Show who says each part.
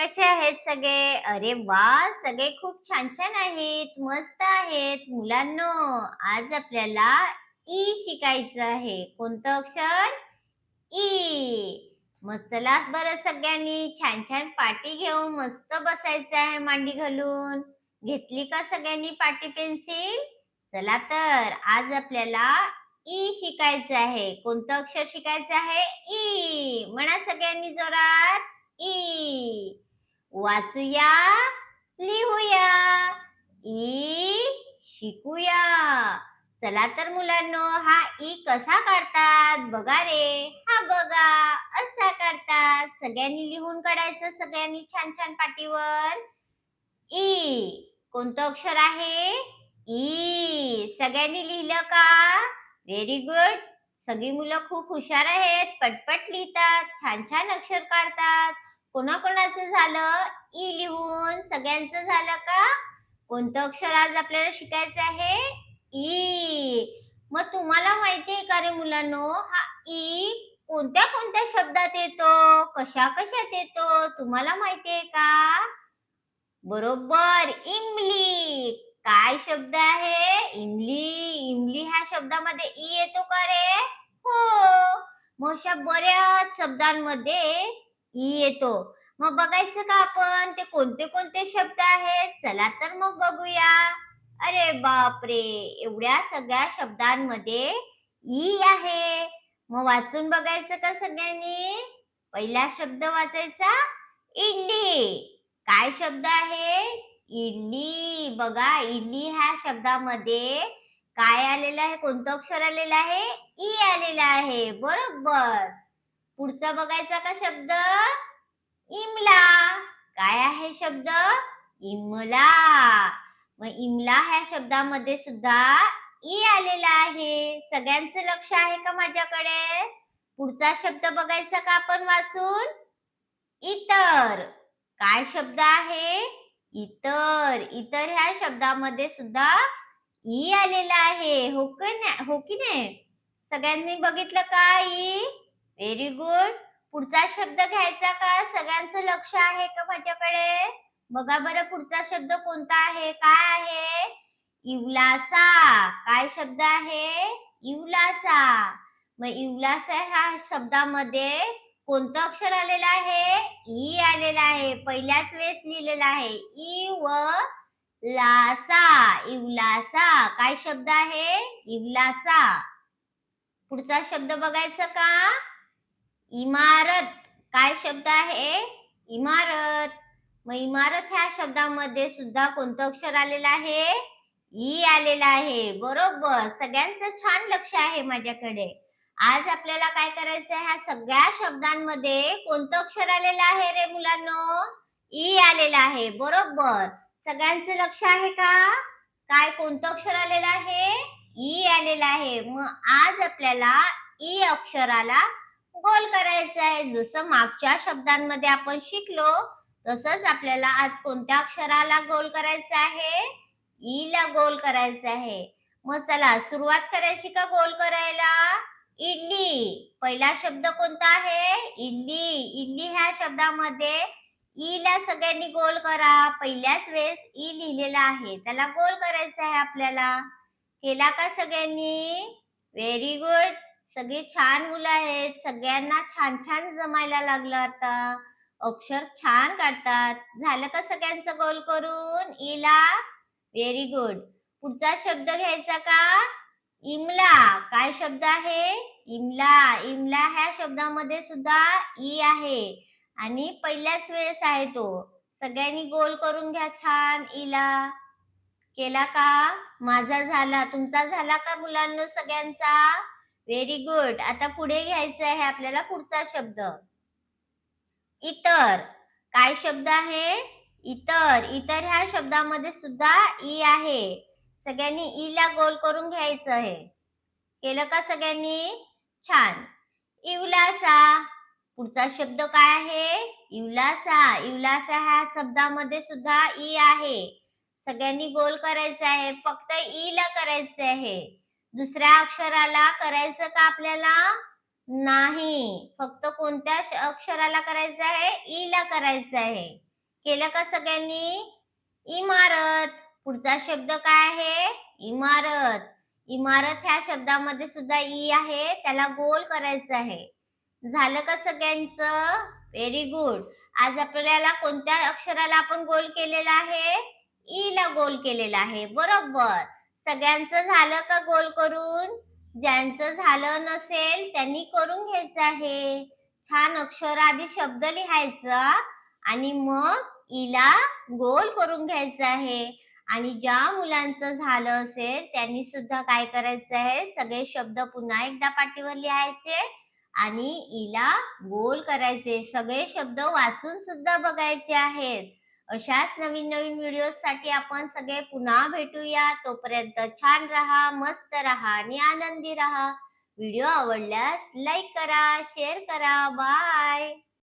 Speaker 1: कसे आहेत सगळे? अरे वा, सगळे खूप छान छान आहेत, मस्त आहेत. मुलांनो, आज आपल्याला ई शिकायचं आहे. कोणतं अक्षर? ई. मग चला बरं सगळ्यांनी छान छान पाटी घेऊन मस्त बसायचं आहे मांडी घालून. घेतली का सगळ्यांनी पाटी पेन्सिल? चला तर आज आपल्याला ई शिकायचं आहे. कोणतं अक्षर शिकायचं आहे? ई. म्हणा सगळ्यांनी जोरात. ई. वाचूया, लिहूया, ई शिकूया. चला तर मुलांनो, हा ई कसा काढतात बघा रे. हा बघा, असा काढतात. सगळ्यांनी लिहून काढायचं, सगळ्यांनी छान छान पाटीवर. ई. कोणतं अक्षर आहे? ई. सगळ्यांनी लिहिलं का? Very good. सगळी मुलं खूप हुशार आहेत. पटपट लिहितात, छान छान अक्षर काढतात. कोणाकोणाचं झालं ई लिहून? सगळ्यांचं झालं का? कोणतं अक्षर आज आपल्याला शिकायचं आहे? ई. मग तुम्हाला माहितीये का रे मुलांनो, हा ई कोणत्या कोणत्या शब्दात येतो, कशा कशात येतो, तुम्हाला माहितीये का? बरोबर, इमली. काय शब्द आहे? इमली. इमली ह्या शब्दामध्ये ई येतो का रे? हो. मग अशा बऱ्याच शब्दांमध्ये ई येतो. मग बघायचं का आपण ते कोणते कोणते शब्द आहेत? चला तर मग बघूया. अरे बापरे, एवढ्या सगळ्या शब्दांमध्ये ई आहे. मग वाचून बघायचं का सगळ्यांनी? पहिला शब्द वाचायचा, इडली. काय शब्द आहे? इडली. बघा, इडली ह्या शब्दामध्ये काय आलेलं आहे? कोणतं अक्षर आलेलं आहे? ई आलेलं आहे. बरोबर. पुढचा बघायचा का शब्द? इमला. काय आहे शब्द? इमला. मग इमला ह्या शब्दामध्ये सुद्धा ई आलेला आहे. सगळ्यांचं लक्ष आहे का माझ्याकडे? पुढचा शब्द बघायचा का आपण वाचून? इतर. काय शब्द आहे? इतर. इतर ह्या शब्दामध्ये सुद्धा ई आलेला आहे. हो की नाही? सगळ्यांनी बघितलं का ई? Very good. पुढचा शब्द घ्यायचा का? सगळ्यांचं लक्ष आहे का माझ्याकडे? बघा बरं पुढचा शब्द कोणता आहे? काय आहे? इवलासा. काय शब्द आहे? इवलासा. मग इवलासा ह्या शब्दामध्ये कोणतं अक्षर आलेलं आहे? ई आलेलं आहे. पहिल्याच वेळेस लिहिलेलं आहे. ई व लासा. इवलासा. काय शब्द आहे? इवलासा. पुढचा शब्द बघायचा का? इमारत. काय शब्द आहे? इमारत. मग इमारत ह्या शब्दामध्ये सुद्धा कोणतं अक्षर आलेलं आहे? ई आलेलं आहे. बरोबर. सगळ्यांचं छान लक्ष आहे माझ्याकडे. आज आपल्याला काय करायचं आहे? ह्या सगळ्या शब्दांमध्ये कोणतं अक्षर आलेलं आहे रे मुलांनो? ई आलेलं आहे. बरोबर. सगळ्यांचं लक्ष आहे का? काय कोणतं अक्षर आलेलं आहे? ई आलेलं आहे. मग आज आपल्याला ई अक्षराला गोल करायचं आहे. जसं मागच्या शब्दांमध्ये आपण शिकलो, तसंच आपल्याला आज कोणत्या अक्षराला गोल करायचं आहे? ई ला गोल करायचं आहे. मग चला सुरुवात करायची का गोल करायला? इडली. पहिला शब्द कोणता आहे? इडली. इडली ह्या शब्दामध्ये ई ला सगळ्यांनी गोल करा. पहिल्याच वेळेस ई लिहिलेला आहे. त्याला गोल करायचं आहे आपल्याला. केला का सगळ्यांनी? Very good. सगळी छान मुलं आहेत. सगळ्यांना छान छान जमायला लागलं आता. अक्षर छान काढतात. झालं का सगळ्यांचं गोल करून ई ला? Very good. पुढचा शब्द घ्यायचा का? इमला. काय शब्द आहे? इमला. इमला ह्या शब्दामध्ये सुद्धा ई आहे आणि पहिल्याच वेळेस आहे तो. सगळ्यांनी गोल करून घ्या छान ईला. केला का? माझा झाला. तुमचा झाला का मुलांनो सगळ्यांचा? Very good. आता पुढे घ्यायचं आहे आपल्याला पुढचा शब्द. इतर. काय शब्द आहे? इतर. इतर ह्या शब्दामध्ये सुद्धा ई आहे. सगळ्यांनी ई ला गोल करून घ्यायचं आहे. केलं का सगळ्यांनी? छान. इवलासा. पुढचा शब्द काय आहे? इवलासा. इवलासा ह्या शब्दामध्ये सुद्धा ई आहे. सगळ्यांनी गोल करायचं आहे. फक्त ई ला करायचं आहे. दुसऱ्या अक्षराला करायचं का आपल्याला? नाही. फक्त कोणत्या अक्षराला करायचं आहे? ई ला करायचं आहे. केलं का सगळ्यांनी? इमारत. पुढचा शब्द काय आहे? इमारत. इमारत ह्या शब्दामध्ये सुद्धा ई आहे, त्याला गोल करायचं आहे. झालं का सगळ्यांचं? Very good. आज आपल्याला कोणत्या अक्षराला आपण गोल केलेला आहे? ई ला गोल केलेला आहे. बरोबर. सगळ्यांचं झालं का गोल करून? ज्यांचं झालं नसेल त्यांनी करून घ्यायचं आहे. छान अक्षर आधी शब्द लिहायचा आणि मग ईला गोल करून घ्यायचं आहे. आणि ज्या मुलांचं झालं असेल त्यांनी सुद्धा काय करायचं आहे? सगळे शब्द पुन्हा एकदा पाटीवर लिहायचे आणि ईला गोल करायचे. सगळे शब्द वाचून सुद्धा बघायचे आहेत. अशाच नवीन नवीन व्हिडिओसाठी आपण सगळे पुन्हा भेटूया. तोपर्यंत छान राहा, मस्त राहा आणि आनंदी राहा. व्हिडिओ आवडल्यास लाईक करा, शेअर करा. बाय.